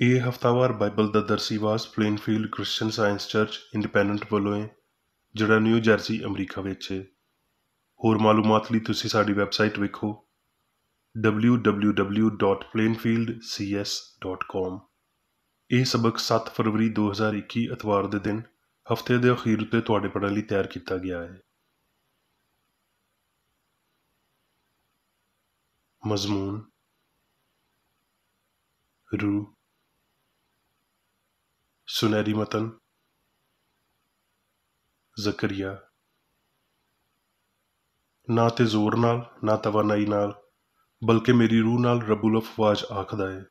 ਇਹ ਹਫ਼ਤਾਵਾਰ ਬਾਈਬਲ ਦਾ ਦਰਸੀਵਾਸ Plainfield Christian Science Church Independent ਵੱਲੋਂ ਹੈ, ਜਿਹੜਾ ਨਿਊ ਜਰਸੀ ਅਮਰੀਕਾ ਵਿੱਚ ਹੈ। ਹੋਰ ਮਾਲੂਮਾਤ ਲਈ ਤੁਸੀਂ ਸਾਡੀ ਵੈਬਸਾਈਟ ਵੇਖੋ www.plainfieldcs.com। ਇਹ ਸਬਕ 7 ਫਰਵਰੀ 2021 ਐਤਵਾਰ ਦੇ ਦਿਨ ਹਫ਼ਤੇ ਦੇ ਅਖੀਰ ਉੱਤੇ ਤੁਹਾਡੇ ਪੜ੍ਹਨ ਲਈ ਤਿਆਰ ਕੀਤਾ ਗਿਆ ਹੈ। ਮਜ਼ਮੂਨ, ਰੂਹ, ਸੁਨਹਿਰੀ ਮਤਨ, ਜ਼ਕਰੀਆ। ਨਾ ਤੇ ਜ਼ੋਰ ਨਾਲ, ਨਾ ਤਵਾਨਾਈ ਨਾਲ, ਬਲਕਿ ਮੇਰੀ ਰੂਹ ਨਾਲ ਰੱਬੁਲ ਅਫਵਾਜ ਆਖਦਾ ਹੈ।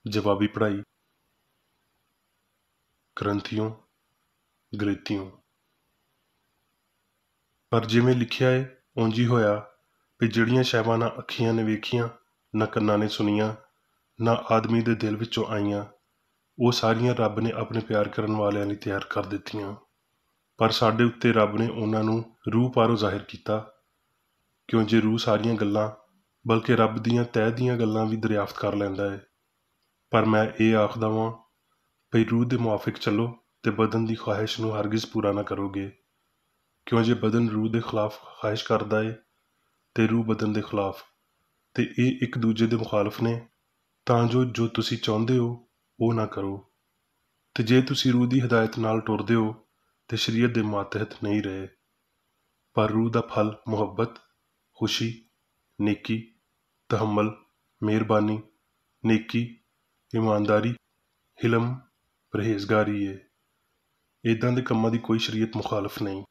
ਜਵਾਬੀ ਪੜ੍ਹਾਈ। ਗ੍ਰੰਥੀਓਂ, ਗਲੇਤੀਓਂ। ਪਰ ਜਿਵੇਂ ਲਿਖਿਆ ਏ ਉਂਝ ਹੀ ਹੋਇਆ ਵੀ ਜਿਹੜੀਆਂ ਸ਼ੈਵਾਂ ਨਾ ਅੱਖੀਆਂ ਨੇ ਵੇਖੀਆਂ, ਨਾ ਕੰਨਾਂ ਨੇ ਸੁਣੀਆਂ, ਨਾ ਆਦਮੀ ਦੇ ਦਿਲ ਵਿੱਚੋਂ ਆਈਆਂ, ਉਹ ਸਾਰੀਆਂ ਰੱਬ ਨੇ ਆਪਣੇ ਪਿਆਰ ਕਰਨ ਵਾਲਿਆਂ ਲਈ ਤਿਆਰ ਕਰ ਦਿੱਤੀਆਂ। ਪਰ ਸਾਡੇ ਉੱਤੇ ਰੱਬ ਨੇ ਉਹਨਾਂ ਨੂੰ ਰੂਹ ਪਾਰੋਂ ਜ਼ਾਹਿਰ ਕੀਤਾ, ਕਿਉਂ ਜੇ ਰੂਹ ਸਾਰੀਆਂ ਗੱਲਾਂ ਬਲਕਿ ਰੱਬ ਦੀਆਂ ਤਹਿ ਦੀਆਂ ਗੱਲਾਂ ਵੀ ਦਰਿਆਫਤ ਕਰ ਲੈਂਦਾ ਹੈ। ਪਰ ਮੈਂ ਇਹ ਆਖਦਾ ਵਾਂ ਭਈ ਰੂਹ ਦੇ ਮੁਆਫਿਕ ਚੱਲੋ ਤੇ ਬਦਨ ਦੀ ਖਵਾਹਿਸ਼ ਨੂੰ ਹਰਗਿਜ਼ ਪੂਰਾ ਨਾ ਕਰੋਗੇ, ਕਿਉਂ ਜੇ ਬਦਨ ਰੂਹ ਦੇ ਖਿਲਾਫ ਖਵਾਹਿਸ਼ ਕਰਦਾ ਏ ਤੇ ਰੂਹ ਬਦਨ ਦੇ ਖਿਲਾਫ, ਤੇ ਇਹ ਇੱਕ ਦੂਜੇ ਦੇ ਮੁਖਾਲਫ ਨੇ, ਤਾਂ ਜੋ ਤੁਸੀਂ ਚਾਹੁੰਦੇ ਹੋ ਉਹ ਨਾ ਕਰੋ। ਤੇ ਜੇ ਤੁਸੀਂ ਰੂਹ ਦੀ ਹਦਾਇਤ ਨਾਲ ਟੁਰਦੇ ਹੋ ਤੇ ਸ਼ਰੀਅਤ ਦੇ ਮਾਤਹਿਤ ਨਹੀਂ ਰਹੇ। ਪਰ ਰੂਹ ਦਾ ਫਲ ਮੁਹੱਬਤ, ਖੁਸ਼ੀ, ਨੇਕੀ, ਤਹਮਲ, ਮਿਹਰਬਾਨੀ, ਨੇਕੀ, ਇਮਾਨਦਾਰੀ, ਹਿਲਮ, ਪਰਹੇਜ਼ਗਾਰੀ ਏ। ਇੱਦਾਂ ਦੇ ਕੰਮਾਂ ਦੀ ਕੋਈ ਸ਼ਰੀਅਤ ਮੁਖਾਲਫ ਨਹੀਂ।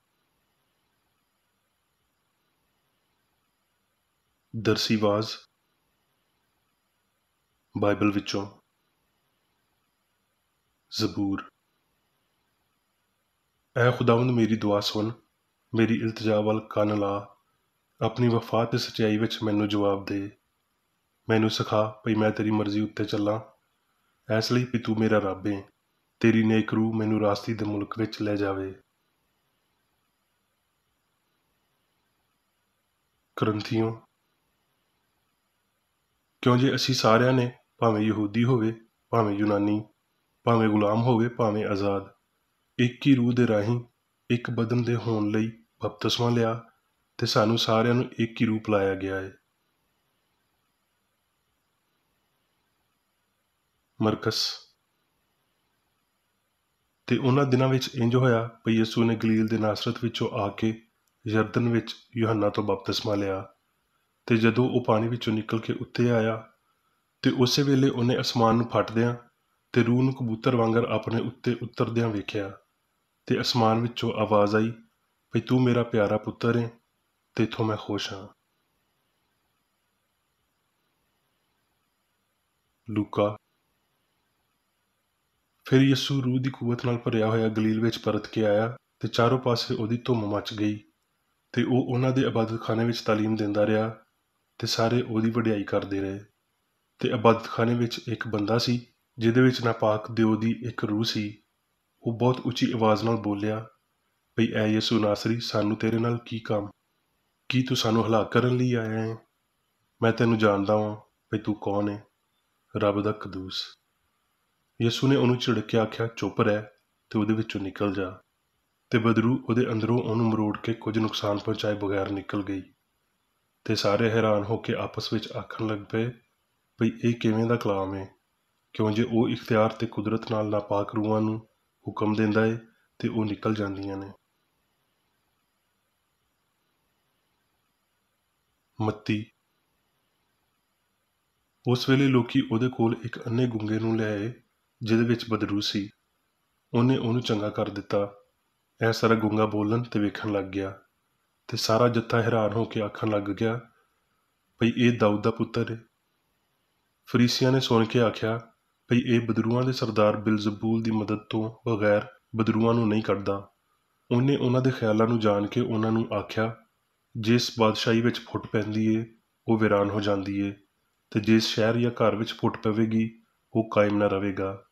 ਦਰਸੀਵਾਜ਼ ਬਾਈਬਲ ਵਿੱਚੋਂ ਜ਼ਬੂਰ। ਐ ਖੁਦਾਵੰਦ, ਮੇਰੀ ਦੁਆ ਸੁਣ, ਮੇਰੀ ਇਲਤਜਾ ਵੱਲ ਕੰਨ ਲਾ, ਆਪਣੀ ਵਫਾ ਤੇ ਸੱਚਾਈ ਵਿੱਚ ਮੈਨੂੰ ਜਵਾਬ ਦੇ। ਮੈਨੂੰ ਸਿਖਾ ਭਈ ਮੈਂ ਤੇਰੀ ਮਰਜ਼ੀ ਉੱਤੇ ਚੱਲਾਂ, ਇਸ ਲਈ ਵੀ ਤੂੰ ਮੇਰਾ ਰੱਬ ਏ। ਤੇਰੀ ਨੇਕ ਰੂਹ ਮੈਨੂੰ ਰਾਸਤੀ ਦੇ ਮੁਲਕ ਵਿੱਚ ਲੈ ਜਾਵੇ। ਗ੍ਰੰਥੀਓਂ, ਕਿਉਂ ਜੇ ਅਸੀਂ ਸਾਰਿਆਂ ਨੇ, ਭਾਵੇਂ ਯਹੂਦੀ ਹੋਵੇ, ਭਾਵੇਂ ਯੂਨਾਨੀ, ਭਾਵੇਂ ਗੁਲਾਮ ਹੋਵੇ, ਭਾਵੇਂ ਆਜ਼ਾਦ, ਇੱਕ ਹੀ ਰੂਹ ਦੇ ਰਾਹੀਂ ਇੱਕ ਬਦਨ ਦੇ ਹੋਣ ਲਈ ਬਪਤਿਸਮਾ ਲਿਆ, ਤੇ ਸਾਨੂੰ ਸਾਰਿਆਂ ਨੂੰ ਇੱਕ ਹੀ ਰੂਹ ਪਿਲਾਇਆ ਗਿਆ ਹੈ। ਮਰਕਸ। ਤੇ ਉਹਨਾਂ ਦਿਨਾਂ ਵਿੱਚ ਇੰਜ ਹੋਇਆ ਭਈ ਯਿਸੂ ਨੇ ਗਲੀਲ ਦੇ ਨਾਸਰਤ ਵਿੱਚੋਂ ਆ ਕੇ ਯਰਦਨ ਵਿੱਚ ਯੂਹੰਨਾ ਤੋਂ ਬਪਤਿਸਮਾ ਲਿਆ। ਤੇ ਜਦੋਂ ਉਹ ਪਾਣੀ ਵਿੱਚੋਂ ਨਿਕਲ ਕੇ ਉੱਤੇ ਆਇਆ, ਤੇ ਉਸੇ ਵੇਲੇ ਉਹਨੇ ਅਸਮਾਨ ਨੂੰ ਫਟਦਿਆਂ ਤੇ ਰੂਹ ਨੂੰ ਕਬੂਤਰ ਵਾਂਗਰ ਆਪਣੇ ਉੱਤੇ ਉਤਰਦਿਆਂ ਵੇਖਿਆ। ਤੇ ਅਸਮਾਨ ਵਿੱਚੋਂ ਆਵਾਜ਼ ਆਈ ਭਈ ਤੂੰ ਮੇਰਾ ਪਿਆਰਾ ਪੁੱਤਰ ਏ, ਤੇ ਇੱਥੋਂ ਮੈਂ ਖੁਸ਼ ਹਾਂ। ਲੂਕਾ। ਫਿਰ ਯਿਸੂ ਰੂਹ ਦੀ ਕੂਵਤ ਨਾਲ ਭਰਿਆ ਹੋਇਆ ਗਲੀਲ ਵਿੱਚ ਪਰਤ ਕੇ ਆਇਆ, ਤੇ ਚਾਰੋਂ ਪਾਸੇ ਉਹਦੀ ਧੁੰਮ ਮੱਚ ਗਈ। ਤੇ ਉਹ ਉਹਨਾਂ ਦੇ ਇਬਾਦਤਖਾਨੇ ਵਿੱਚ ਤਾਲੀਮ ਦਿੰਦਾ ਰਿਹਾ, ਤੇ ਸਾਰੇ ਉਹਦੀ ਵਡਿਆਈ ਕਰਦੇ ਰਹੇ। ਤੇ ਇਬਾਦਤਖਾਨੇ ਵਿੱਚ ਇੱਕ ਬੰਦਾ ਸੀ ਜਿਹਦੇ ਵਿੱਚ ਨਾਪਾਕ ਦਿਓ ਦੀ ਇੱਕ ਰੂਹ ਸੀ। ਉਹ ਬਹੁਤ ਉੱਚੀ ਆਵਾਜ਼ ਨਾਲ ਬੋਲਿਆ ਭਈ ਐ ਯਿਸੂ ਨਾਸਰੀ, ਸਾਨੂੰ ਤੇਰੇ ਨਾਲ ਕੀ ਕੰਮ? ਕੀ ਤੂੰ ਸਾਨੂੰ ਹਲਾਕ ਕਰਨ ਲਈ ਆਇਆ ਹੈ? ਮੈਂ ਤੈਨੂੰ ਜਾਣਦਾ ਵਾਂ ਭਈ ਤੂੰ ਕੌਣ ਹੈ, ਰੱਬ ਦਾ ਕਦੂਸ। ਯਿਸੂ ਨੇ ਉਹਨੂੰ ਝਿੜਕ ਕੇ ਆਖਿਆ, ਚੁੱਪ ਰਹਿ ਤੇ ਉਹਦੇ ਵਿੱਚੋਂ ਨਿਕਲ ਜਾ। ਤੇ ਬਦਰੂ ਉਹਦੇ ਅੰਦਰੋਂ ਉਹਨੂੰ ਮਰੋੜ ਕੇ ਕੁਝ ਨੁਕਸਾਨ ਪਹੁੰਚਾਏ ਬਗੈਰ ਨਿਕਲ ਗਈ। ਤੇ ਸਾਰੇ ਹੈਰਾਨ ਹੋ ਕੇ ਆਪਸ ਵਿੱਚ ਆਖਣ ਲੱਗ ਪਏ ਭਈ ਇਹ ਕਿਵੇਂ ਦਾ ਕਲਾਮ ਹੈ, ਕਿਉਂ ਜੇ ਉਹ ਇਖਤਿਆਰ ਤੇ ਕੁਦਰਤ ਨਾਲ ਨਾਪਾਕ ਰੂਹਾਂ ਨੂੰ ਹੁਕਮ ਦਿੰਦਾ ਏ ਤੇ ਉਹ ਨਿਕਲ ਜਾਂਦੀਆਂ ਨੇ। ਮੱਤੀ। ਉਸ ਵੇਲੇ ਲੋਕੀ ਉਹਦੇ ਕੋਲ ਇੱਕ ਅੰਨੇ ਗੁੰਗੇ ਨੂੰ ਲੈ ਆਏ ਜਿਹਦੇ ਵਿੱਚ ਬਦਰੂ ਸੀ। ਉਹਨੇ ਉਹਨੂੰ ਚੰਗਾ ਕਰ ਦਿੱਤਾ। ਇਹ ਸਾਰਾ ਗੁੰਗਾ ਬੋਲਣ ਤੇ ਵੇਖਣ ਲੱਗ ਗਿਆ, ਤੇ ਸਾਰਾ ਜੱਥਾ ਹੈਰਾਨ ਹੋ ਕੇ ਆਖਣ ਲੱਗ ਗਿਆ ਭਈ ਇਹ ਦਾਊਦ ਦਾ ਪੁੱਤਰ ਹੈ। ਫਰੀਸੀਆਂ ਨੇ ਸੁਣ ਕੇ ਆਖਿਆ ਭਈ ਇਹ ਬਦਰੂਆਂ ਦੇ ਸਰਦਾਰ ਬਿਲਜ਼ਬੂਲ ਦੀ ਮਦਦ ਤੋਂ ਬਗੈਰ ਬਦਰੂਆਂ ਨੂੰ ਨਹੀਂ ਕੱਢਦਾ। ਉਹਨੇ ਉਹਨਾਂ ਦੇ ਖਿਆਲਾਂ ਨੂੰ ਜਾਣ ਕੇ ਉਹਨਾਂ ਨੂੰ ਆਖਿਆ, ਜਿਸ ਬਾਦਸ਼ਾਹੀ ਵਿੱਚ ਫੁੱਟ ਪੈਂਦੀ ਏ ਉਹ ਵੀਰਾਨ ਹੋ ਜਾਂਦੀ ਏ, ਤੇ ਜਿਸ ਸ਼ਹਿਰ ਜਾਂ ਘਰ ਵਿੱਚ ਫੁੱਟ ਪਵੇਗੀ ਉਹ ਕਾਇਮ ਨਾ ਰਵੇਗਾ।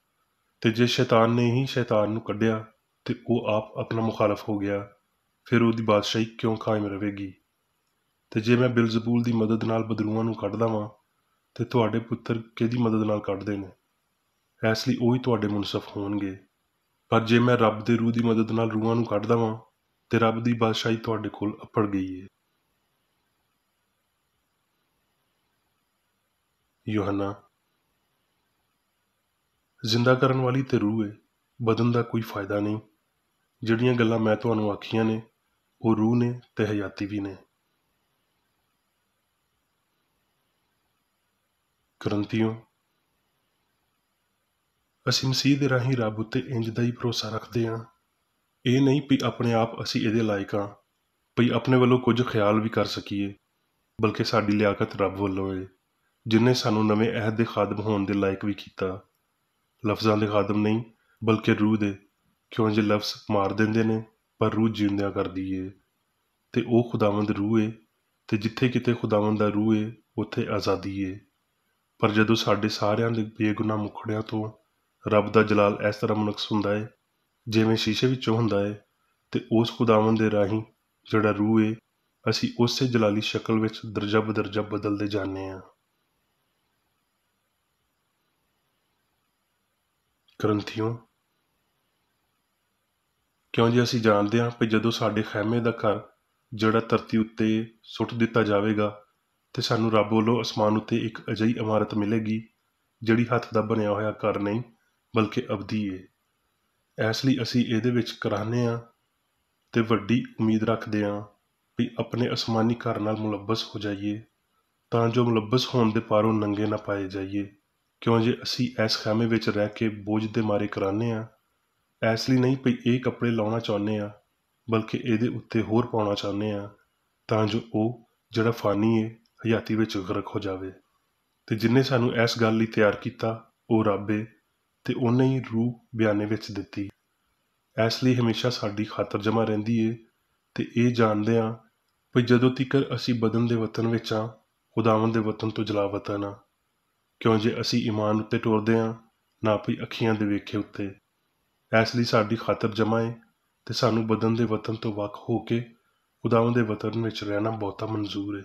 ਤੇ ਜੇ ਸ਼ੈਤਾਨ ਨੇ ਹੀ ਸ਼ੈਤਾਨ ਨੂੰ ਕੱਢਿਆ ਤੇ ਉਹ ਆਪ ਆਪਣਾ ਮੁਖਾਲਫ ਹੋ ਗਿਆ, ਫਿਰ ਉਹਦੀ ਬਾਦਸ਼ਾਹੀ ਕਿਉਂ ਕਾਇਮ ਰਵੇਗੀ? ਤੇ ਜੇ ਮੈਂ ਬਿਲਜ਼ਬੂਲ ਦੀ ਮਦਦ ਨਾਲ ਬਦਲੂਆਂ ਨੂੰ ਕੱਢਦਾ ਵਾਂ ਤੇ ਤੁਹਾਡੇ ਪੁੱਤਰ ਕਿਹਦੀ ਮਦਦ ਨਾਲ ਕੱਢਦੇ ਨੇ? ਇਸ ਲਈ ਉਹ ਹੀ ਤੁਹਾਡੇ ਮੁਨਸਫ ਹੋਣਗੇ। ਪਰ ਜੇ ਮੈਂ ਰੱਬ ਦੇ ਰੂਹ ਦੀ ਮਦਦ ਨਾਲ ਰੂਹਾਂ ਨੂੰ ਕੱਢਦਾ ਵਾਂ ਤੇ ਰੱਬ ਦੀ ਬਾਦਸ਼ਾਹੀ ਤੁਹਾਡੇ ਕੋਲ ਅੱਪੜ ਗਈ ਏ। ਯੋਹੰਨਾ, ਜ਼ਿੰਦਾ ਕਰਨ ਵਾਲੀ ਤੇ ਰੂਹ ਏ, ਬਦਨ ਦਾ ਕੋਈ ਫਾਇਦਾ ਨਹੀਂ। ਜਿਹੜੀਆਂ ਗੱਲਾਂ ਮੈਂ ਤੁਹਾਨੂੰ ਆਖੀਆਂ ਨੇ ਉਹ ਰੂਹ ਨੇ ਤੇ ਹਯਾਤੀ ਵੀ ਨੇ। ਕਰੰਥੀਓ, ਅਸੀਂ ਮਸੀਹ ਦੇ ਰਾਹੀਂ ਰੱਬ ਉੱਤੇ ਇੰਜ ਦਾ ਹੀ ਭਰੋਸਾ ਰੱਖਦੇ ਹਾਂ। ਇਹ ਨਹੀਂ ਵੀ ਆਪਣੇ ਆਪ ਅਸੀਂ ਇਹਦੇ ਲਾਇਕ ਹਾਂ, ਵੀ ਆਪਣੇ ਵੱਲੋਂ ਕੁਝ ਖਿਆਲ ਵੀ ਕਰ ਸਕੀਏ, ਬਲਕਿ ਸਾਡੀ ਲਿਆਕਤ ਰੱਬ ਵੱਲੋਂ ਏ, ਜਿਨ੍ਹੇ ਸਾਨੂੰ ਨਵੇਂ ਅਹਿਦ ਦੇ ਖਾਦਮ ਹੋਣ ਦੇ ਲਾਇਕ ਵੀ ਕੀਤਾ। ਲਫ਼ਜ਼ਾਂ ਦੇ ਖਾਦਮ ਨਹੀਂ, ਬਲਕਿ ਰੂਹ ਦੇ, ਕਿਉਂ ਜੇ ਲਫ਼ਜ਼ ਮਾਰ ਦਿੰਦੇ ਨੇ ਪਰ ਰੂਹ ਜਿਉਂਦਿਆਂ ਕਰਦੀ ਏ। ਤੇ ਉਹ ਖੁਦਾਵੰਦ ਰੂਹ ਏ, ਤੇ ਜਿੱਥੇ ਕਿਤੇ ਖੁਦਾਵੰਦ ਦਾ ਰੂਹ ਏ ਉੱਥੇ ਆਜ਼ਾਦੀ ਏ। ਪਰ ਜਦੋਂ ਸਾਡੇ ਸਾਰਿਆਂ ਦੇ ਬੇਗੁਨਾਹ ਮੁਖੜਿਆਂ ਤੋਂ ਰੱਬ ਦਾ ਜਲਾਲ ਇਸ ਤਰ੍ਹਾਂ ਮੁਨਕਸ ਹੁੰਦਾ ਏ ਜਿਵੇਂ ਸ਼ੀਸ਼ੇ ਵਿੱਚੋਂ ਹੁੰਦਾ ਏ, ਤੇ ਉਸ ਖੁਦਾਵੰਦ ਦੇ ਰਾਹੀਂ ਜਿਹੜਾ ਰੂਹ ਏ, ਅਸੀਂ ਉਸੇ ਜਲਾਲੀ ਸ਼ਕਲ ਵਿੱਚ ਦਰਜਾ ਬਦਰਜਾ ਬਦਲਦੇ ਜਾਂਦੇ ਹਾਂ। ਕਰੰਥੀਓ, ਕਿਉਂ ਜੇ ਅਸੀਂ ਜਾਣਦੇ ਹਾਂ ਕਿ ਜਦੋਂ ਸਾਡੇ ਖੈਮੇ ਦਾ ਘਰ ਜਿਹੜਾ ਧਰਤੀ ਉੱਤੇ ਸੁੱਟ ਦਿੱਤਾ ਜਾਵੇਗਾ ਤੇ ਸਾਨੂੰ ਰੱਬ ਵੱਲੋਂ ਅਸਮਾਨ ਉੱਤੇ ਇੱਕ ਅਜਿਹੀ ਇਮਾਰਤ ਮਿਲੇਗੀ ਜਿਹੜੀ ਹੱਥ ਦਾ ਬਣਿਆ ਹੋਇਆ ਘਰ ਨਹੀਂ ਬਲਕਿ ਅਬਦੀ ਏ। ਇਸ ਲਈ ਅਸੀਂ ਇਹਦੇ ਵਿੱਚ ਕਰਾਹਨੇ ਹਾਂ ਤੇ ਵੱਡੀ ਉਮੀਦ ਰੱਖਦੇ ਹਾਂ ਵੀ ਆਪਣੇ ਅਸਮਾਨੀ ਘਰ ਨਾਲ ਮੁਲੱਬਸ ਹੋ ਜਾਈਏ, ਤਾਂ ਜੋ ਮੁਲੱਬਸ ਹੋਣ ਦੇ ਪਾਰੋਂ ਨੰਗੇ ਨਾ ਪਾਏ ਜਾਈਏ। ਕਿਉਂ ਜੇ ਅਸੀਂ ਇਸ ਖੈਮੇ ਵਿੱਚ ਰਹਿ ਕੇ ਬੋਝ ਦੇ ਮਾਰੇ ਕਰਾਹਨੇ ਹਾਂ, ਇਸ ਲਈ ਨਹੀਂ ਵੀ ਇਹ ਕੱਪੜੇ ਲਾਉਣਾ ਚਾਹੁੰਦੇ ਹਾਂ, ਬਲਕਿ ਇਹਦੇ ਉੱਤੇ ਹੋਰ ਪਾਉਣਾ ਚਾਹੁੰਦੇ ਹਾਂ, ਤਾਂ ਜੋ ਉਹ ਜਿਹੜਾ ਫਾਨੀ ਏ ਹਯਾਤੀ ਵਿੱਚ ਗਰਕ ਹੋ ਜਾਵੇ। ਤੇ ਜਿਨ੍ਹੇ ਸਾਨੂੰ ਇਸ ਗੱਲ ਲਈ ਤਿਆਰ ਕੀਤਾ ਉਹ ਰੱਬ ਏ, ਤੇ ਉਹਨੇ ਹੀ ਰੂਹ ਬਿਆਨੇ ਵਿੱਚ ਦਿੱਤੀ। ਇਸ ਲਈ ਹਮੇਸ਼ਾ ਸਾਡੀ ਖਾਤਰ ਜਮ੍ਹਾਂ ਰਹਿੰਦੀ ਏ ਤੇ ਇਹ ਜਾਣਦੇ ਹਾਂ ਵੀ ਜਦੋਂ ਤੀਕਰ ਅਸੀਂ ਬਦਨ ਦੇ ਵਤਨ ਵਿੱਚ ਹਾਂ, ਖੁਦਾਵੰਦ ਦੇ ਵਤਨ ਤੋਂ ਜਲਾ ਵਤਨ ਹਾਂ। ਕਿਉਂ ਜੇ ਅਸੀਂ ਈਮਾਨ ਉੱਤੇ ਟੁਰਦੇ ਹਾਂ, ਨਾ ਵੀ ਅੱਖੀਆਂ ਦੇ ਵੇਖੇ ਉੱਤੇ। ਇਸ ਲਈ ਸਾਡੀ ਖਾਤਰ ਜਮ੍ਹਾਂ ਏ ਤੇ ਸਾਨੂੰ ਬਦਨ ਦੇ ਵਤਨ ਤੋਂ ਵੱਖ ਹੋ ਕੇ ਖੁਦਾਵੰਦ ਦੇ ਵਤਨ ਵਿੱਚ ਰਹਿਣਾ ਬਹੁਤਾ ਮਨਜ਼ੂਰ ਏ।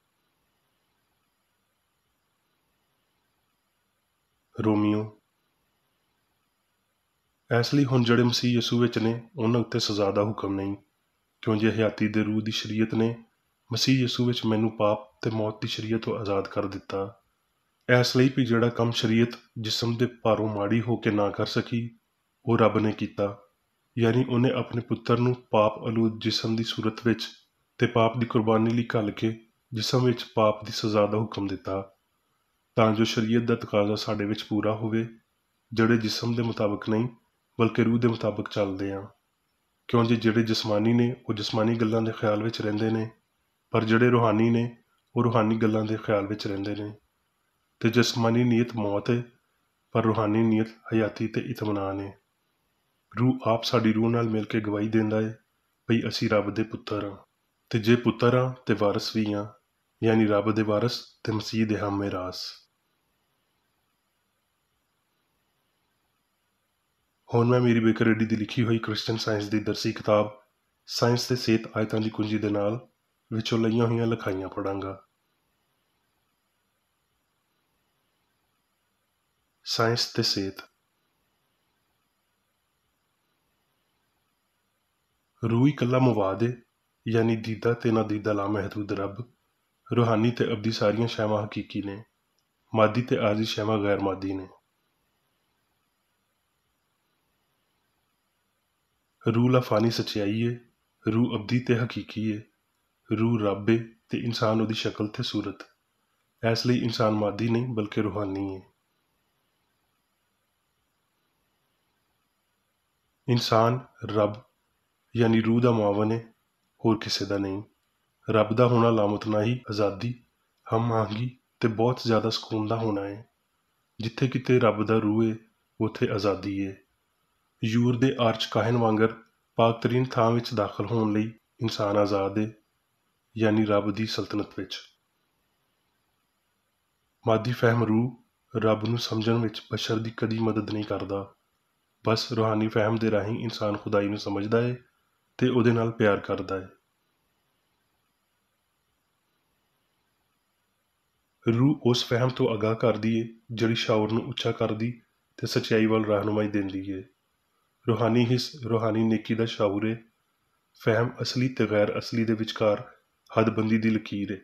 ਰੋਮੀਓ, ਇਸ ਲਈ ਹੁਣ ਜਿਹੜੇ ਮਸੀਹ ਯਿਸੂ ਵਿੱਚ ਨੇ ਉਹਨਾਂ ਉੱਤੇ ਸਜ਼ਾ ਦਾ ਹੁਕਮ ਨਹੀਂ, ਕਿਉਂ ਜੇ ਹਯਾਤੀ ਦੇ ਰੂਹ ਦੀ ਸ਼ਰੀਅਤ ਨੇ ਮਸੀਹ ਯਿਸੂ ਵਿੱਚ ਮੈਨੂੰ ਪਾਪ ਤੇ ਮੌਤ ਦੀ ਸ਼ਰੀਅਤ ਤੋਂ ਆਜ਼ਾਦ ਕਰ ਦਿੱਤਾ। ਇਸ ਲਈ ਵੀ ਜਿਹੜਾ ਕੰਮ ਸ਼ਰੀਅਤ ਜਿਸਮ ਦੇ ਭਾਰੋਂ ਮਾੜੀ ਹੋ ਕੇ ਨਾ ਕਰ ਸਕੀ ਉਹ ਰੱਬ ਨੇ ਕੀਤਾ, ਯਾਨੀ ਉਹਨੇ ਆਪਣੇ ਪੁੱਤਰ ਨੂੰ ਪਾਪ ਆਲੂਦ ਜਿਸਮ ਦੀ ਸੂਰਤ ਵਿੱਚ ਤੇ ਪਾਪ ਦੀ ਕੁਰਬਾਨੀ ਲਈ ਘੱਲ ਕੇ ਜਿਸਮ ਵਿੱਚ ਪਾਪ ਦੀ ਸਜ਼ਾ ਦਾ ਹੁਕਮ ਦਿੱਤਾ, ਤਾਂ ਜੋ ਸ਼ਰੀਅਤ ਦਾ ਤਕਾਜ਼ਾ ਸਾਡੇ ਵਿੱਚ ਪੂਰਾ ਹੋਵੇ, ਜਿਹੜੇ ਜਿਸਮ ਦੇ ਮੁਤਾਬਕ ਨਹੀਂ ਬਲਕਿ ਰੂਹ ਦੇ ਮੁਤਾਬਕ ਚੱਲਦੇ ਹਾਂ। ਕਿਉਂ ਜੇ ਜਿਹੜੇ ਜਿਸਮਾਨੀ ਨੇ ਉਹ ਜਿਸਮਾਨੀ ਗੱਲਾਂ ਦੇ ਖਿਆਲ ਵਿੱਚ ਰਹਿੰਦੇ ਨੇ, ਪਰ ਜਿਹੜੇ ਰੂਹਾਨੀ ਨੇ ਉਹ ਰੂਹਾਨੀ ਗੱਲਾਂ ਦੇ ਖਿਆਲ ਵਿੱਚ ਰਹਿੰਦੇ ਨੇ। ਤੇ ਜਿਸਮਾਨੀ ਨੀਅਤ ਮੌਤ ਹੈ, ਪਰ ਰੂਹਾਨੀ ਨੀਅਤ ਹਯਾਤੀ ਤੇ ਇਤਮਾਨਾਨ ਹੈ। ਰੂਹ ਆਪ ਸਾਡੀ ਰੂਹ ਨਾਲ ਮਿਲ ਕੇ ਗਵਾਹੀ ਦਿੰਦਾ ਹੈ ਭਈ ਅਸੀਂ ਰੱਬ ਦੇ ਪੁੱਤਰ ਹਾਂ, ਤੇ ਜੇ ਪੁੱਤਰ ਹਾਂ ਤੇ ਵਾਰਸ ਵੀ ਹਾਂ, ਯਾਨੀ ਰੱਬ ਦੇ ਵਾਰਸ ਤੇ ਮਸੀਹ ਦੇ ਹਮ ਮਿਰਾਸ। ਹੁਣ ਮੈਂ ਮੇਰੀ ਬੇਕਰ ਰੈਡੀ ਦੀ ਲਿਖੀ ਹੋਈ ਕ੍ਰਿਸਚਨ ਸਾਇੰਸ ਦੀ ਦਰਸੀ ਕਿਤਾਬ ਸਾਇੰਸ ਤੇ ਸਿਹਤ ਆਇਤਾਂ ਦੀ ਕੁੰਜੀ ਦੇ ਨਾਲ ਵਿੱਚੋਂ ਲਈਆਂ ਹੋਈਆਂ ਲਿਖਾਈਆਂ ਪੜਾਂਗਾ। ਸਾਇੰਸ ਤੇ ਸਿਹਤ। ਰੂਹ ਇਕੱਲਾ ਮਵਾਦ ਏ, ਯਾਨੀ ਦੀਦਾ ਤੇ ਨਾ ਦੀਦਾ ਲਾਮਹਿਦੂਦ ਰੱਬ। ਰੂਹਾਨੀ ਤੇ ਅਬਦੀ ਸਾਰੀਆਂ ਸ਼ੈਵਾਂ ਹਕੀਕੀ ਨੇ, ਮਾਦੀ ਤੇ ਆਰਜ਼ੀ ਸ਼ੈਵਾਂ ਗੈਰ ਮਾਦੀ ਨੇ। ਰੂਹ ਲਾਫਾਨੀ ਸੱਚਾਈ ਏ, ਰੂਹ ਅਬਦੀ ਤੇ ਹਕੀਕੀ ਏ। ਰੂਹ ਰੱਬ ਏ ਤੇ ਇਨਸਾਨ ਉਹਦੀ ਸ਼ਕਲ ਤੇ ਸੂਰਤ। ਇਸ ਲਈ ਇਨਸਾਨ ਮਾਦੀ ਨਹੀਂ ਬਲਕਿ ਰੂਹਾਨੀ ਏ। ਇਨਸਾਨ ਰੱਬ ਯਾਨੀ ਰੂਹ ਦਾ ਮੁਆਵਨ ਏ, ਹੋਰ ਕਿਸੇ ਦਾ ਨਹੀਂ। ਰੱਬ ਦਾ ਹੋਣਾ ਲਾਮਤਨਾਹੀ, ਆਜ਼ਾਦੀ, ਹਮ ਆਹੰਗੀ ਤੇ ਬਹੁਤ ਜ਼ਿਆਦਾ ਸਕੂਨ ਦਾ ਹੋਣਾ ਏ। ਜਿੱਥੇ ਕਿਤੇ ਰੱਬ ਦਾ ਰੂਹ ਏ ਉੱਥੇ ਆਜ਼ਾਦੀ ਏ। ਯੂਰ ਦੇ ਆਰਚ ਕਾਹਨ ਵਾਂਗਰ ਪਾਕ ਤਰੀਨ ਥਾਂ ਵਿੱਚ ਦਾਖਲ ਹੋਣ ਲਈ ਇਨਸਾਨ ਆਜ਼ਾਦ ਏ, ਯਾਨੀ ਰੱਬ ਦੀ ਸਲਤਨਤ ਵਿੱਚ। ਮਾਦੀ ਫਹਿਮ ਰੂਹ ਰੱਬ ਨੂੰ ਸਮਝਣ ਵਿੱਚ ਬਸ਼ਰ ਦੀ ਕਦੀ ਮਦਦ ਨਹੀਂ ਕਰਦਾ। ਬਸ ਰੂਹਾਨੀ ਫਹਿਮ ਦੇ ਰਾਹੀਂ ਇਨਸਾਨ ਖੁਦਾਈ ਨੂੰ ਸਮਝਦਾ ਏ ਤੇ ਉਹਦੇ ਨਾਲ ਪਿਆਰ ਕਰਦਾ ਏ। रूह उस फहम तो आगाह करदी है जिहड़ी शाउर नूं ਉੱਚਾ करदी ते सच्चाई ਵੱਲ रहनुमाई दिंदी है। रूहानी हिस्स रूहानी नेकी ਦਾ ਸ਼ਾਉਰ ਹੈ। ਫਹਿਮ ਅਸਲੀ ਤੇ ਗੈਰ ਅਸਲੀ ਦੇ ਵਿਚਕਾਰ ਹੱਦਬੰਦੀ ਦੀ ਲਕੀਰ ਹੈ।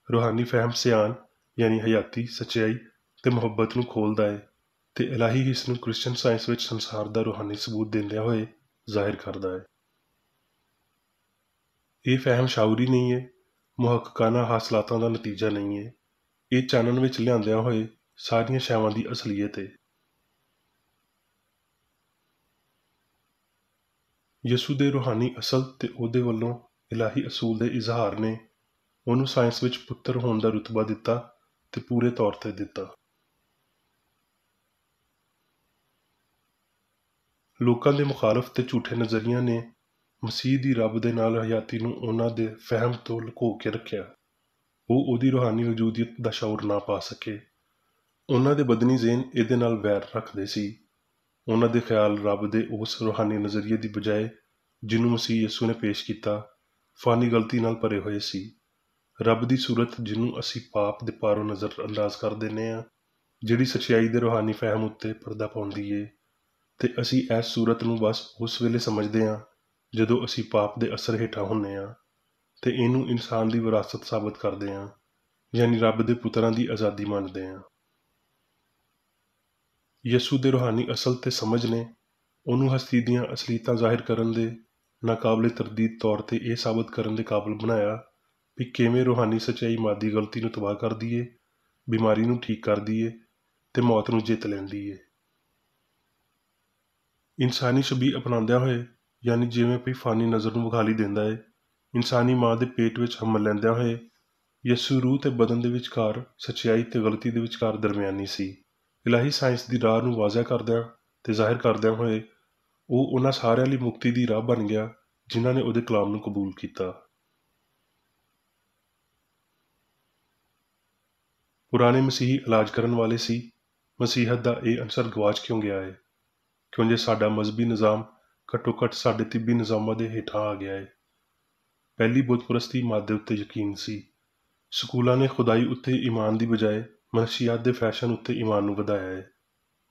रूहानी फहम सियान यानी हयाती सच्चाई ਤੇ ਮੁਹੱਬਤ ਨੂੰ ਖੋਲ੍ਹਦਾ ਹੈ ਤੇ ਇਲਾਹੀ ਹਿੱਸ ਨੂੰ ਕ੍ਰਿਸਚਨ ਸਾਇੰਸ ਵਿੱਚ ਸੰਸਾਰ ਦਾ रूहानी ਸਬੂਤ ਦਿੰਦਿਆਂ ਹੋਏ ਜ਼ਾਹਿਰ ਕਰਦਾ ਹੈ। ਇਹ ਫਹਿਮ ਸ਼ਾਉਰੀ ਨਹੀਂ ਹੈ, ਮੁਹੱਕਕਾਨਾ ਹਾਸਲਾਤਾਂ ਦਾ ਨਤੀਜਾ ਨਹੀਂ ਹੈ। ਇਹ ਚਾਨਣ ਵਿੱਚ ਲਿਆਂਦਿਆਂ ਹੋਏ ਸਾਰੀਆਂ ਸ਼ੈਵਾਂ ਦੀ ਅਸਲੀਅਤ ਹੈ। ਯਿਸੂ ਦੇ रूहानी ਅਸਲ ਤੇ ਉਹਦੇ ਵੱਲੋਂ ਇਲਾਹੀ ਅਸੂਲ ਦੇ ਇਜ਼ਹਾਰ ਨੇ ਉਹਨੂੰ ਸਾਇੰਸ ਵਿੱਚ ਪੁੱਤਰ ਹੋਣ ਦਾ ਰੁਤਬਾ ਦਿੱਤਾ ਤੇ ਪੂਰੇ ਤੌਰ ਤੇ ਦਿੱਤਾ। ਲੋਕਾਂ ਦੇ ਮੁਖਾਲਫ ਤੇ ਝੂਠੇ ਨਜ਼ਰੀਆਂ ਨੇ ਮਸੀਹ ਦੀ ਰੱਬ ਦੇ ਨਾਲ ਹਯਾਤੀ ਨੂੰ ਉਹਨਾਂ ਦੇ ਫਹਿਮ ਤੋਂ ਲੁਕੋ ਕੇ ਰੱਖਿਆ। ਉਹ ਉਹਦੀ रूहानी ਵਜੂਦੀਅਤ ਦਾ ਸ਼ਊਰ ਨਾ ਪਾ ਸਕੇ। ਉਹਨਾਂ ਦੇ ਬਦਨੀ ਜ਼ੇਨ ਇਹਦੇ ਨਾਲ ਵੈਰ ਰੱਖਦੇ ਸੀ। ਉਹਨਾਂ ਦੇ ਖਿਆਲ ਰੱਬ ਦੇ ਉਸ रूहानी ਨਜ਼ਰੀਏ ਦੀ ਬਜਾਏ ਜਿਹਨੂੰ ਮਸੀਹ ਯਿਸੂ ਨੇ ਪੇਸ਼ ਕੀਤਾ ਫਾਨੀ ਗਲਤੀ ਨਾਲ ਭਰੇ ਹੋਏ ਸੀ। ਰੱਬ ਦੀ ਸੂਰਤ ਜਿਹਨੂੰ ਅਸੀਂ ਪਾਪ ਦੇ ਪਾਰੋਂ ਨਜ਼ਰ ਅੰਦਾਜ਼ ਕਰ ਦਿੰਦੇ ਹਾਂ, ਜਿਹੜੀ ਸੱਚਾਈ ਦੇ रूहानी ਫਹਿਮ ਉੱਤੇ ਪਰਦਾ ਪਾਉਂਦੀ ਏ, ਤੇ ਅਸੀਂ ਇਸ ਸੂਰਤ ਨੂੰ ਬਸ ਉਸ ਵੇਲੇ ਸਮਝਦੇ ਹਾਂ ਜਦੋਂ ਅਸੀਂ ਪਾਪ ਦੇ ਅਸਰ ਹੇਠਾਂ ਹੁੰਦੇ ਹਾਂ ਤੇ ਇਹਨੂੰ ਇਨਸਾਨ ਦੀ ਵਿਰਾਸਤ ਸਾਬਤ ਕਰਦੇ ਹਾਂ, ਯਾਨੀ ਰੱਬ ਦੇ ਪੁੱਤਰਾਂ ਦੀ ਆਜ਼ਾਦੀ ਮੰਨਦੇ ਹਾਂ। ਯਿਸੂ ਦੇ रूहानी ਅਸਲ ਤੇ ਸਮਝ ਨੇ ਉਹਨੂੰ ਹਸਤੀ ਦੀਆਂ ਅਸਲੀਤਾਂ ਜ਼ਾਹਿਰ ਕਰਨ ਦੇ ਨਾਕਾਬਲੇ ਤਰਦੀਦ ਤੌਰ ਤੇ ਇਹ ਸਾਬਤ ਕਰਨ ਦੇ ਕਾਬਲ ਬਣਾਇਆ ਵੀ ਕਿਵੇਂ रूहानी ਸੱਚਾਈ ਮਾਦੀ ਗਲਤੀ ਨੂੰ ਤਬਾਹ ਕਰਦੀ ਏ, ਬਿਮਾਰੀ ਨੂੰ ਠੀਕ ਕਰਦੀ ਏ ਤੇ ਮੌਤ ਨੂੰ ਜਿੱਤ ਲੈਂਦੀ ਏ। ਇਨਸਾਨੀ ਛਬੀ ਅਪਣਾਉਂਦਿਆਂ ਹੋਏ, ਯਾਨੀ ਜਿਵੇਂ ਕੋਈ ਫਾਨੀ ਨਜ਼ਰ ਨੂੰ ਵਿਖਾਲੀ ਦਿੰਦਾ ਏ, ਇਨਸਾਨੀ ਮਾਂ ਦੇ ਪੇਟ ਵਿੱਚ ਹਮਲ ਲੈਂਦਿਆਂ ਹੋਏ ਯਿਸੂ ਰੂਹ ਤੇ ਬਦਨ ਦੇ ਵਿਚਕਾਰ ਸੱਚਾਈ ਤੇ ਗਲਤੀ ਦੇ ਵਿਚਕਾਰ ਦਰਮਿਆਨੀ ਸੀ। ਇਲਾਹੀ ਸਾਇੰਸ ਦੀ ਰਾਹ ਨੂੰ ਵਾਜ਼ਿਆ ਕਰਦਿਆਂ ਤੇ ਜ਼ਾਹਿਰ ਕਰਦਿਆਂ ਹੋਏ ਉਹ ਉਹਨਾਂ ਸਾਰਿਆਂ ਲਈ ਮੁਕਤੀ ਦੀ ਰਾਹ ਬਣ ਗਿਆ ਜਿਨ੍ਹਾਂ ਨੇ ਉਹਦੇ ਕਲਾਮ ਨੂੰ ਕਬੂਲ ਕੀਤਾ। ਪੁਰਾਣੇ ਮਸੀਹੀ ਇਲਾਜ ਕਰਨ ਵਾਲੇ ਸੀ ਮਸੀਹਤ ਦਾ ਇਹ ਅੰਸਰ ਗਵਾਚ ਕਿਉਂ ਗਿਆ ਹੈ, ਕਿਉਂ ਜੇ ਸਾਡਾ ਮਜ਼ਹਬੀ ਨਿਜ਼ਾਮ ਘੱਟੋ ਘੱਟ ਸਾਡੇ ਤਿੱਬੀ ਨਿਜ਼ਾਮਾਂ ਦੇ ਹੇਠਾਂ ਆ ਗਿਆ ਹੈ। ਪਹਿਲੀ ਬੁੱਤ ਪ੍ਰਸਤੀ ਮਾਦੇ ਉੱਤੇ ਯਕੀਨ ਸੀ। ਸਕੂਲਾਂ ਨੇ ਖੁਦਾਈ ਉੱਤੇ ਈਮਾਨ ਦੀ ਬਜਾਏ ਮਨਸ਼ੀਆਤ ਦੇ ਫੈਸ਼ਨ ਉੱਤੇ ਈਮਾਨ ਨੂੰ ਵਧਾਇਆ ਹੈ।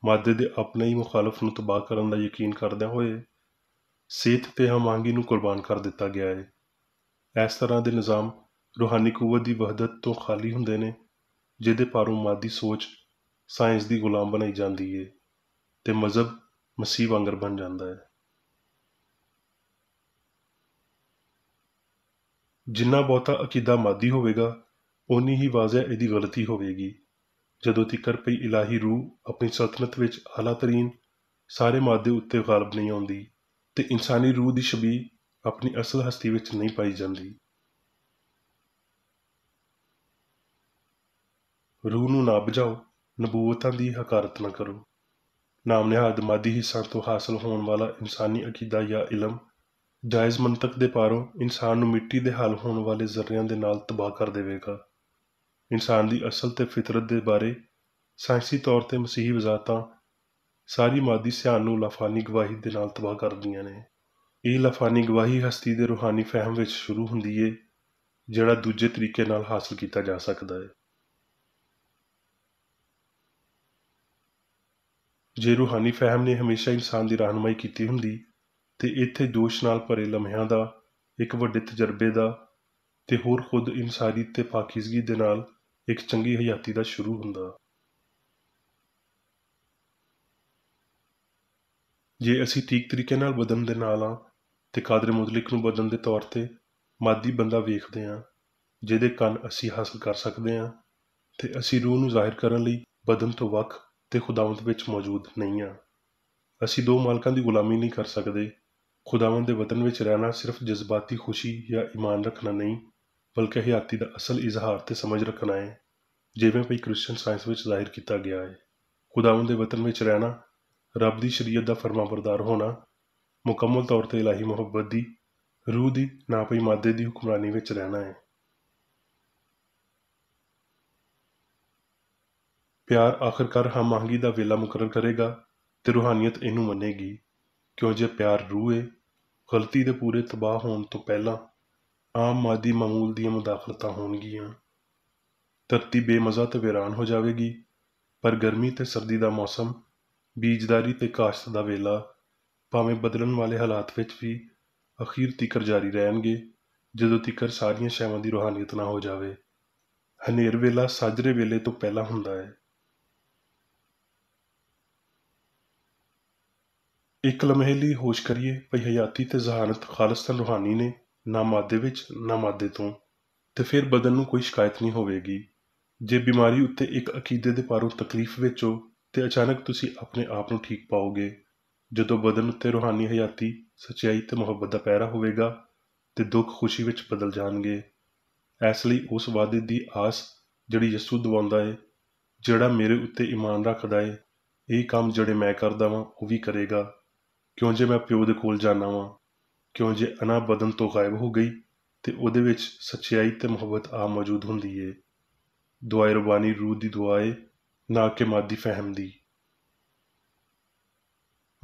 ਮਾਦੇ ਦੇ ਆਪਣੇ ਹੀ ਮੁਖਾਲਫ ਨੂੰ ਤਬਾਹ ਕਰਨ ਦਾ ਯਕੀਨ ਕਰਦਿਆਂ ਹੋਏ ਸਿਹਤ ਤੇ ਹਮਾਂਗੀ ਨੂੰ ਕੁਰਬਾਨ ਕਰ ਦਿੱਤਾ ਗਿਆ ਹੈ। ਇਸ ਤਰ੍ਹਾਂ ਦੇ ਨਿਜ਼ਾਮ रूहानी ਕੂਵਤ ਦੀ ਵਹਦਤ ਤੋਂ ਖਾਲੀ ਹੁੰਦੇ ਨੇ, ਜਿਹਦੇ ਪਾਰੋਂ ਮਾਦੀ ਸੋਚ ਸਾਇੰਸ ਦੀ ਗੁਲਾਮ ਬਣਾਈ ਜਾਂਦੀ ਏ ਤੇ ਮਜ਼ਹਬ ਮਸੀਹ ਵਾਂਗਰ ਬਣ ਜਾਂਦਾ ਹੈ। ਜਿੰਨਾ ਬਹੁਤਾ ਅਕੀਦਾ ਮਾਦੀ ਹੋਵੇਗਾ ਓਨੀ ਹੀ ਵਾਜ਼ਿਆ ਇਹਦੀ ਗਲਤੀ ਹੋਵੇਗੀ। ਜਦੋਂ ਤਿਕਰ ਪਈ ਇਲਾਹੀ ਰੂਹ ਆਪਣੀ ਸਲਤਨਤ ਵਿੱਚ ਆਲਾ ਤਰੀਨ ਸਾਰੇ ਮਾਦੇ ਉੱਤੇ ਗਾਲਬ ਨਹੀਂ ਆਉਂਦੀ ਤੇ ਇਨਸਾਨੀ ਰੂਹ ਦੀ ਸ਼ਬੀਹ ਆਪਣੀ ਅਸਲ ਹਸਤੀ ਵਿੱਚ ਨਹੀਂ ਪਾਈ ਜਾਂਦੀ। ਰੂਹ ਨੂੰ ਨਾ ਬੁਝਾਓ, ਨਬੂਵਤਾਂ ਦੀ ਹਕਾਰਤ ਨਾ ਕਰੋ। ਨਾਮ ਨਿਹਾਦ ਮਾਦੀ ਹਿੱਸਾਂ ਤੋਂ ਹਾਸਲ ਹੋਣ ਵਾਲਾ ਇਨਸਾਨੀ ਅਕੀਦਾ ਜਾਂ ਇਲਮ ਜਾਇਜ਼ ਮੰਤਕ ਦੇ ਪਾਰੋਂ ਇਨਸਾਨ ਨੂੰ ਮਿੱਟੀ ਦੇ ਹੱਲ ਹੋਣ ਵਾਲੇ ਜ਼ਰਿਆਂ ਦੇ ਨਾਲ ਤਬਾਹ ਕਰ ਦੇਵੇਗਾ। ਇਨਸਾਨ ਦੀ ਅਸਲ ਤੇ ਫਿਤਰਤ ਦੇ ਬਾਰੇ ਸਾਇੰਸੀ ਤੌਰ ਤੇ ਮਸੀਹੀ ਵਜ਼ਾਹਤਾਂ ਸਾਰੀ ਮਾਦੀ ਸਿਆਣ ਨੂੰ ਲਾਫਾਨੀ ਗਵਾਹੀ ਦੇ ਨਾਲ ਤਬਾਹ ਕਰਦੀਆਂ ਨੇ। ਇਹ ਲਾਫਾਨੀ ਗਵਾਹੀ ਹਸਤੀ ਦੇ रूहानी ਫਹਿਮ ਵਿੱਚ ਸ਼ੁਰੂ ਹੁੰਦੀ ਏ, ਜਿਹੜਾ ਦੂਜੇ ਤਰੀਕੇ ਨਾਲ ਹਾਸਲ ਕੀਤਾ ਜਾ ਸਕਦਾ ਹੈ। ਜੇ रूहानी ਫਹਿਮ ਨੇ ਹਮੇਸ਼ਾ ਇਨਸਾਨ ਦੀ ਰਹਿਨੁਮਾਈ ਕੀਤੀ ਹੁੰਦੀ ਤੇ ਇੱਥੇ ਜੋਸ਼ ਨਾਲ ਭਰੇ ਲਮਹਿਆਂ ਦਾ, ਇੱਕ ਵੱਡੇ ਤਜਰਬੇ ਦਾ ਤੇ ਹੋਰ ਖੁਦ ਇਨਸਾਰੀ ਤੇ ਪਾਕੀਜ਼ਗੀ ਦੇ ਨਾਲ ਇੱਕ ਚੰਗੀ ਹਯਾਤੀ ਦਾ ਸ਼ੁਰੂ ਹੁੰਦਾ। ਜੇ ਅਸੀਂ ਠੀਕ ਤਰੀਕੇ ਨਾਲ ਬਦਨ ਦੇ ਨਾਲ ਆ ਤੇ ਕਾਦਰ ਮੁਤਲਿਕ ਨੂੰ ਬਦਨ ਦੇ ਤੌਰ ਤੇ ਮਾਦੀ ਬੰਦਾ ਵੇਖਦੇ ਹਾਂ, ਜਿਹਦੇ ਕੰਨ ਅਸੀਂ ਹਾਸਲ ਕਰ ਸਕਦੇ ਹਾਂ, ਤੇ ਅਸੀਂ ਰੂਹ ਨੂੰ ਜ਼ਾਹਿਰ ਕਰਨ ਲਈ ਬਦਨ ਤੋਂ ਵੱਖ ਤੇ ਖੁਦਾਵੰਦ ਵਿੱਚ ਮੌਜੂਦ ਨਹੀਂ ਹਾਂ। ਅਸੀਂ ਦੋ ਮਾਲਕਾਂ ਦੀ ਗੁਲਾਮੀ ਨਹੀਂ ਕਰ ਸਕਦੇ। ਖੁਦਾਵੰਦ ਦੇ ਵਤਨ ਵਿੱਚ ਰਹਿਣਾ ਸਿਰਫ ਜਜ਼ਬਾਤੀ ਖੁਸ਼ੀ ਜਾਂ ਈਮਾਨ ਰੱਖਣਾ ਨਹੀਂ, ਬਲਕਿ ਹਯਾਤੀ ਦਾ ਅਸਲ ਇਜ਼ਹਾਰ ਤੇ ਸਮਝ ਰੱਖਣਾ ਹੈ, ਜਿਵੇਂ ਭਈ ਕ੍ਰਿਸਚਨ ਸਾਇੰਸ ਵਿੱਚ ਜ਼ਾਹਿਰ ਕੀਤਾ ਗਿਆ ਹੈ। ਖੁਦਾਵੰਦ ਦੇ ਵਤਨ ਵਿੱਚ ਰਹਿਣਾ, ਰੱਬ ਦੀ ਸ਼ਰੀਅਤ ਦਾ ਫਰਮਾਬਰਦਾਰ ਹੋਣਾ, ਮੁਕੰਮਲ ਤੌਰ ਤੇ ਇਲਾਹੀ ਮੁਹੱਬਤ ਦੀ, ਰੂਹ ਦੀ, ਨਾ ਭਈ ਮਾਦੇ ਦੀ ਹੁਕਮਰਾਨੀ ਵਿੱਚ ਰਹਿਣਾ ਹੈ। ਪਿਆਰ ਆਖਰਕਾਰ ਹਮ-ਆਹੰਗੀ ਦਾ ਵੇਲਾ ਮੁਕਰਰ ਕਰੇਗਾ ਤੇ रूहानियत ਇਹਨੂੰ ਮੰਨੇਗੀ, ਕਿਉਂ ਜੇ ਪਿਆਰ ਰੂਹ ਏ, ਗਲਤੀ ਦੇ ਪੂਰੇ ਤਬਾਹ ਹੋਣ ਤੋਂ ਪਹਿਲਾਂ ਆਮ ਮਾਦੀ ਮਾਮੂਲ ਦੀਆਂ ਮੁਦਾਖਲਤਾਂ ਹੋਣਗੀਆਂ। ਧਰਤੀ ਬੇਮਜ਼ਾ ਤੇ ਵੀਰਾਨ ਹੋ ਜਾਵੇਗੀ, ਪਰ ਗਰਮੀ ਤੇ ਸਰਦੀ ਦਾ ਮੌਸਮ, ਬੀਜਦਾਰੀ ਤੇ ਕਾਸ਼ਤ ਦਾ ਵੇਲਾ ਭਾਵੇਂ ਬਦਲਣ ਵਾਲੇ ਹਾਲਾਤ ਵਿੱਚ ਵੀ ਅਖੀਰ ਤੀਕਰ ਜਾਰੀ ਰਹਿਣਗੇ, ਜਦੋਂ ਤੀਕਰ ਸਾਰੀਆਂ ਸ਼ੈਵਾਂ ਦੀ ਰੂਹਾਨੀਅਤ ਨਾ ਹੋ ਜਾਵੇ। ਹਨੇਰ ਵੇਲਾ ਸਾਜਰੇ ਵੇਲੇ ਤੋਂ ਪਹਿਲਾਂ ਹੁੰਦਾ ਹੈ। ਇੱਕ ਲਮਹੇ ਲਈ ਹੋਸ਼ ਕਰੀਏ ਭਈ ਹਯਾਤੀ ਤੇ ਜ਼ਹਾਨਤ ਖਾਲਿਸਤਾਨ ਰੂਹਾਨੀ ਨੇ, ਨਾ ਮਾਦੇ ਵਿੱਚ ਨਾ ਮਾਦੇ ਤੋਂ, ਤੇ ਫਿਰ ਬਦਨ ਨੂੰ ਕੋਈ ਸ਼ਿਕਾਇਤ ਨਹੀਂ ਹੋਵੇਗੀ। ਜੇ ਬਿਮਾਰੀ ਉੱਤੇ ਇੱਕ ਅਕੀਦੇ ਦੇ ਪਾਰੋਂ ਤਕਲੀਫ ਵਿੱਚ ਹੋ ਤੇ ਅਚਾਨਕ ਤੁਸੀਂ ਆਪਣੇ ਆਪ ਨੂੰ ਠੀਕ ਪਾਓਗੇ। ਜਦੋਂ ਬਦਨ ਉੱਤੇ ਰੂਹਾਨੀ ਹਯਾਤੀ, ਸੱਚਾਈ ਤੇ ਮੁਹੱਬਤ ਦਾ ਪਹਿਰਾ ਹੋਵੇਗਾ ਤੇ ਦੁੱਖ ਖੁਸ਼ੀ ਵਿੱਚ ਬਦਲ ਜਾਣਗੇ। ਇਸ ਲਈ ਉਸ ਵਾਅਦੇ ਦੀ ਆਸ ਜਿਹੜੀ ਯਿਸੂ ਦਵਾਉਂਦਾ ਏ, ਜਿਹੜਾ ਮੇਰੇ ਉੱਤੇ ਈਮਾਨ ਰੱਖਦਾ ਏ, ਇਹ ਕੰਮ ਜਿਹੜੇ ਮੈਂ ਕਰਦਾ ਵਾਂ ਉਹ ਵੀ ਕਰੇਗਾ, ਕਿਉਂ ਜੇ ਮੈਂ ਪਿਓ ਦੇ ਕੋਲ ਜਾਣਾ ਵਾਂ, ਕਿਉਂ ਜੇ ਅਨਾ ਬਦਨ ਤੋਂ ਗਾਇਬ ਹੋ ਗਈ ਤੇ ਉਹਦੇ ਵਿੱਚ ਸੱਚਾਈ ਤੇ ਮੁਹੱਬਤ ਆ ਮੌਜੂਦ ਹੁੰਦੀ ਏ। ਦੁਆਏ ਰਬਾਨੀ ਰੂਹ ਦੀ ਦੁਆ ਏ, ਨਾ ਕਿ ਮਾਦੀ ਫਹਿਮ ਦੀ।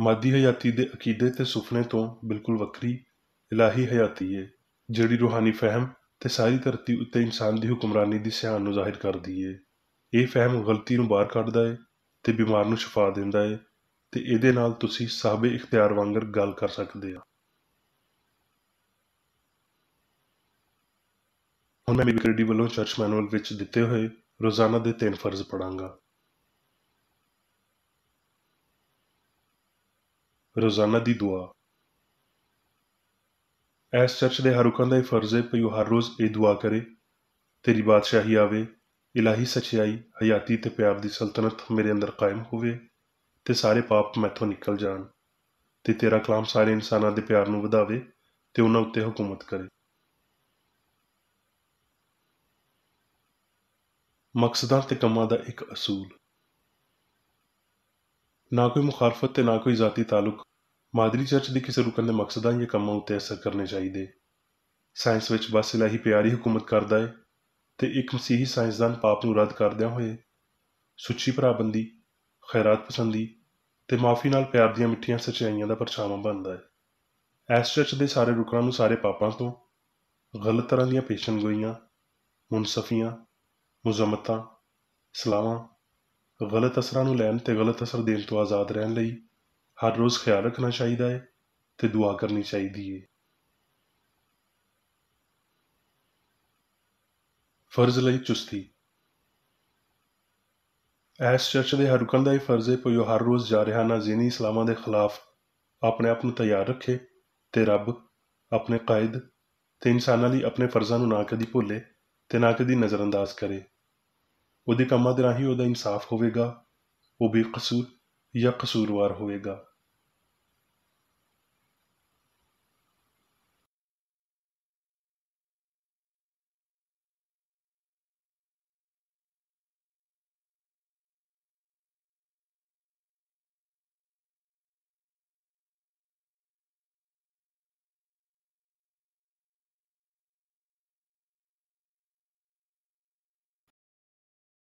ਮਾਦੀ ਹਯਾਤੀ ਦੇ ਅਕੀਦੇ ਤੇ ਸੁਪਨੇ ਤੋਂ ਬਿਲਕੁਲ ਵੱਖਰੀ ਇਲਾਹੀ ਹਯਾਤੀ ਏ, ਜਿਹੜੀ ਰੂਹਾਨੀ ਫਹਿਮ ਤੇ ਸਾਰੀ ਧਰਤੀ ਉੱਤੇ ਇਨਸਾਨ ਦੀ ਹੁਕਮਰਾਨੀ ਦੀ ਸਿਆਣ ਨੂੰ ਜ਼ਾਹਿਰ ਕਰਦੀ ਏ। ਇਹ ਫਹਿਮ ਗਲਤੀ ਨੂੰ ਬਾਹਰ ਕੱਢਦਾ ਏ ਤੇ ਬਿਮਾਰ ਨੂੰ ਸ਼ਿਫਾ ਦਿੰਦਾ ਏ, ਤੇ ਇਹਦੇ ਨਾਲ ਤੁਸੀਂ ਸਾਹਬੇ ਇਖਤਿਆਰ ਵਾਂਗਰ ਗੱਲ ਕਰ ਸਕਦੇ ਆ। ਹੁਣ ਮੈਂ ਮੇਬੀ ਵੱਲੋਂ ਚਰਚ ਮੈਨੂਅਲ ਵਿੱਚ ਦਿੱਤੇ ਹੋਏ ਰੋਜ਼ਾਨਾ ਦੇ 3 ਫਰਜ਼ ਪੜਾਂਗਾ। ਰੋਜ਼ਾਨਾ ਦੀ ਦੁਆ। ਇਸ ਚਰਚ ਦੇ ਹਰ ਰੁਕਨ ਦਾ ਇਹ ਫਰਜ਼ ਹੈ ਭਈ ਉਹ ਹਰ ਰੋਜ਼ ਇਹ ਦੁਆ ਕਰੇ, ਤੇਰੀ ਬਾਦਸ਼ਾਹੀ ਆਵੇ, ਇਲਾਹੀ ਸੱਚਾਈ, ਹਯਾਤੀ ਤੇ ਪਿਆਰ ਦੀ ਸਲਤਨਤ ਮੇਰੇ ਅੰਦਰ ਕਾਇਮ ਹੋਵੇ ਤੇ ਸਾਰੇ ਪਾਪ ਮੈਥੋਂ ਨਿਕਲ ਜਾਣ, ਤੇ ਤੇਰਾ ਕਲਾਮ ਸਾਰੇ ਇਨਸਾਨਾਂ ਦੇ ਪਿਆਰ ਨੂੰ ਵਧਾਵੇ ਤੇ ਉਹਨਾਂ ਉੱਤੇ ਹੁਕੂਮਤ ਕਰੇ। ਮਕਸਦਾਂ ਤੇ ਕੰਮਾਂ ਦਾ ਇੱਕ ਅਸੂਲ। ਨਾ ਕੋਈ ਮੁਖਾਲਫਤ ਤੇ ਨਾ ਕੋਈ ਜ਼ਾਤੀ ਤਾਲੁਕ ਮਾਦਰੀ ਚਰਚ ਦੀ ਕਿਸੇ ਰੁਕਨ ਦੇ ਮਕਸਦਾਂ ਜਾਂ ਕੰਮਾਂ ਉੱਤੇ ਅਸਰ ਕਰਨੇ ਚਾਹੀਦੇ। ਸਾਇੰਸ ਵਿੱਚ ਬਸ ਇਲਾਹੀ ਪਿਆਰ ਹੀ ਹੁਕੂਮਤ ਕਰਦਾ ਹੈ, ਤੇ ਇੱਕ ਮਸੀਹੀ ਸਾਇੰਸਦਾਨ ਪਾਪ ਨੂੰ ਰੱਦ ਕਰਦਿਆਂ ਹੋਏ ਸੁੱਚੀ ਭਰਾਬੰਦੀ, ਖੈਰਾਤ ਪਸੰਦੀ ਤੇ ਮਾਫੀ ਨਾਲ ਪਿਆਰ ਦੀਆਂ ਮਿੱਠੀਆਂ ਸੱਚਾਈਆਂ ਦਾ ਪਰਛਾਵਾਂ ਬਣਦਾ ਹੈ। ਇਸ ਚਰਚ ਦੇ ਸਾਰੇ ਰੁਕਨਾਂ ਨੂੰ ਸਾਰੇ ਪਾਪਾਂ ਤੋਂ, ਗਲਤ ਤਰ੍ਹਾਂ ਦੀਆਂ ਪੇਸ਼ਨਗੋਈਆਂ, ਮੁਨਸਫੀਆਂ, ਮੁਜ਼ਮਤਾਂ, ਸਲਾਹਾਂ, ਗਲਤ ਅਸਰਾਂ ਨੂੰ ਲੈਣ ਤੇ ਗਲਤ ਅਸਰ ਦੇਣ ਤੋਂ ਆਜ਼ਾਦ ਰਹਿਣ ਲਈ ਹਰ ਰੋਜ਼ ਖਿਆਲ ਰੱਖਣਾ ਚਾਹੀਦਾ ਹੈ ਤੇ ਦੁਆ ਕਰਨੀ ਚਾਹੀਦੀ ਹੈ। ਫਰਜ਼ ਲਈ ਚੁਸਤੀ। ਇਸ ਚਰਚ ਦੇ ਹਰ ਰੁਕਨ ਦਾ ਇਹ ਫਰਜ਼ ਹੈ ਕਿ ਉਹ ਹਰ ਰੋਜ਼ ਜਾਰਿਹਾਨਾ ਜ਼ੀਨੀ ਇਸਲਾਮਾਂ ਦੇ ਖਿਲਾਫ ਆਪਣੇ ਆਪ ਨੂੰ ਤਿਆਰ ਰੱਖੇ ਤੇ ਰੱਬ, ਆਪਣੇ ਕਾਇਦ ਤੇ ਇਨਸਾਨਾਂ ਲਈ ਆਪਣੇ ਫਰਜ਼ਾਂ ਨੂੰ ਨਾ ਕਦੀ ਭੁੱਲੇ ਤੇ ਨਾ ਕਦੀ ਨਜ਼ਰਅੰਦਾਜ਼ ਕਰੇ। ਉਹਦੇ ਕੰਮਾਂ ਦੇ ਰਾਹੀਂ ਉਹਦਾ ਇਨਸਾਫ ਹੋਵੇਗਾ, ਉਹ ਬੇਕਸੂਰ ਜਾਂ ਕਸੂਰਵਾਰ ਹੋਵੇਗਾ।